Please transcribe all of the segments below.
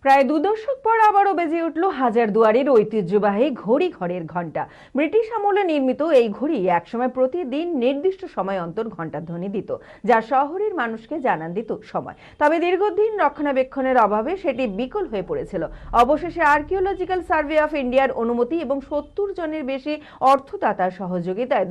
প্রায় 2 দশক পর আবারও বেজে উঠল হাজারদুয়ারির ঐতিহ্যবাহী ঘড়ি ঘরের ঘণ্টা। ব্রিটিশ আমলে নির্মিত এই ঘড়ি একসময় প্রতিদিন নির্দিষ্ট সময় অন্তর ঘণ্টার ধ্বনি দিত, যা শহরের মানুষকে জানান দিত সময়। তবে দীর্ঘদিন রক্ষণাবেক্ষণের অভাবে সেটি বিকল হয়ে পড়েছিল। অবশেষে আর্কিওলজিক্যাল সার্ভে অফ ইন্ডিয়ার অনুমতি এবং 70 জনের বেশি অর্থদাতার সহযোগিতায়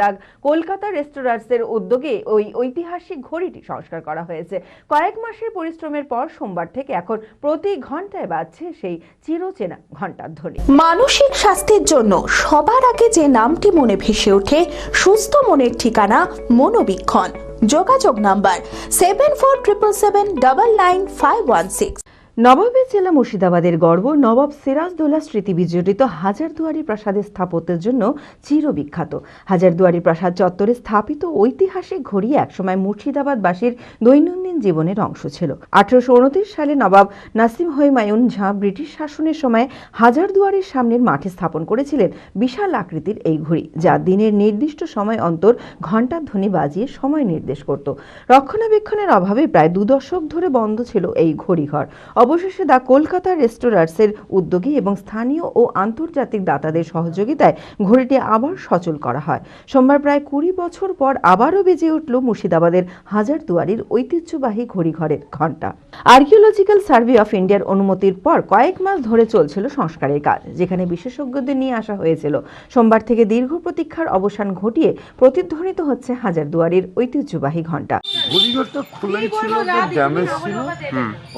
কলকাতা রেস্টোরার্সের উদ্যোগে ওই ঐতিহাসিক ঘড়িটি সংস্কার করা হয়েছে। কয়েক মাসের পরিশ্রমের পর সোমবার থেকে এখন প্রতি ঘন্টায় বাজছে সেই চিরচেনা ঘণ্টার ধ্বনি। মানসিক স্বাস্থ্যের জন্য সবার আগে যে নামটি মনে ভেসে ওঠে, সুস্থ মনের ঠিকানা মনোবীক্ষণ। যোগাযোগ নাম্বার 7477799516। নবাবের জেলা মুর্শিদাবাদের গর্ব নবাব সিরাজদৌল্লা স্মৃতি বিজড়িত হাজারদুয়ারি প্রাসাদের স্থাপত্যের জন্য চিরবিখ্যাত। হাজারদুয়ারি প্রাসাদ চত্বরে স্থাপিত ঐতিহাসিক ঘড়ি একসময় মুর্শিদাবাদবাসীর দৈনন্দিন জীবনের অংশ ছিল। 1829 সালে নবাব নাসিম হুমায়ুন ঝাঁ ব্রিটিশ শাসনের সময় হাজারদুয়ারির সামনের মাঠে স্থাপন করেছিলেন বিশাল আকৃতির এই ঘড়ি, যা দিনের নির্দিষ্ট সময় অন্তর ঘণ্টার ধ্বনি বাজিয়ে সময় নির্দেশ করত। রক্ষণাবেক্ষণের অভাবে প্রায় 2 দশক ধরে বন্ধ ছিল এই ঘড়িঘর। অবশেষে কলকাতা রেস্টোরার্সের উদ্যোগে এবং স্থানীয় ও আন্তর্জাতিক দাতাদের সহযোগিতায় ঘড়িটি আবার সচল করা হয়। সোমবার প্রায় 20 বছর পর আবারও বেজে উঠল মুর্শিদাবাদের হাজারদুয়ারির ঐতিহ্যবাহী ঘড়িঘরের ঘণ্টা। আর্কিওলজিক্যাল সার্ভে অফ ইন্ডিয়ার অনুমতির পর কয়েক মাস ধরে চলছিল সংস্কারের কাজ, যেখানে বিশেষজ্ঞদের নিয়ে আসা হয়েছিল। সোমবার থেকে দীর্ঘ প্রতীক্ষার অবসান ঘটিয়ে প্রতিধ্বনিত হচ্ছে হাজারদুয়ারির ঐতিহ্যবাহী ঘণ্টা। ঘড়িঘরটা খোলাই ছিল, ড্যামেজ ছিল।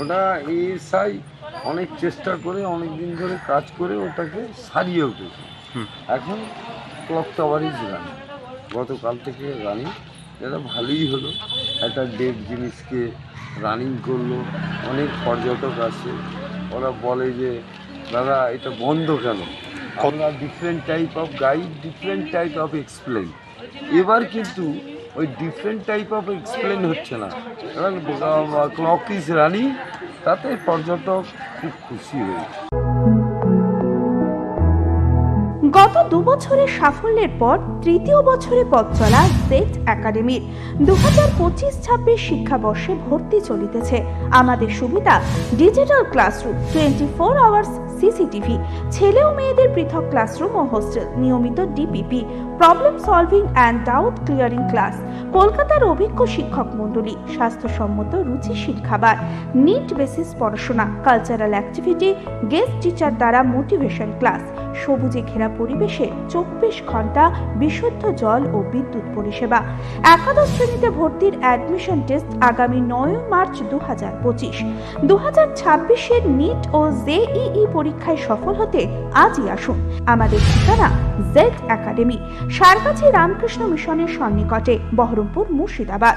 ওটা এসআই অনেক চেষ্টা করে অনেকদিন ধরে কাজ করে ওটাকে সারিয়ে উঠেছে। এখন ক্লক টাওয়ারই রানি, গতকাল থেকে রানি। এটা ভালোই হলো, একটা ডেড জিনিসকে রানিং করলো। অনেক পর্যটক আসে, ওরা বলে যে দাদা এটা বন্ধ কেন? আমরা different type of guide, different type of explain. এবার কিন্তু ওই ডিফারেন্ট টাইপ অফ এক্সপ্লেন হচ্ছে না, এবং ক্লক ইজ রানিং, তাতে পর্যটক খুব খুশি হয়েছে। গত 2 বছরের সাফল্যের পর তৃতীয় বছরে পথ চলা জেড একাডেমির 2025-26 শিক্ষাবর্ষে ভর্তি চলিতেছে। আমাদের সুবিধা ডিজিটাল ক্লাসরুম, 24 আওয়ার্স সিসিটিভি, ছেলে ও মেয়েদের পৃথক ক্লাসরুম ও হোস্টেল, নিয়মিত DPP, problem solving and doubt clearing class, কলকাতার অভিজ্ঞ শিক্ষক মণ্ডলী, স্বাস্থ্যসম্মত রুচিশীল খাবার, নিট বেসিস পড়াশোনা, কালচারাল অ্যাক্টিভিটি, গেস্ট টিচার দ্বারা মোটিভেশন ক্লাস, সবুজে ঘেরা পরিবেশে 24 ঘন্টা বিশুদ্ধ জল ও বিদ্যুৎ পরিষেবা। একাদশ শ্রেণীতে ভর্তির অ্যাডমিশন টেস্ট আগামী 9 মার্চ 2025। 2026-এর নিট ও জেইই পরীক্ষায় সফল হতে আজই আসুন। আমাদের ঠিকানা জেড একাডেমি, সারগাছি রামকৃষ্ণ মিশনের সন্নিকটে, বহরমপুর, মুর্শিদাবাদ।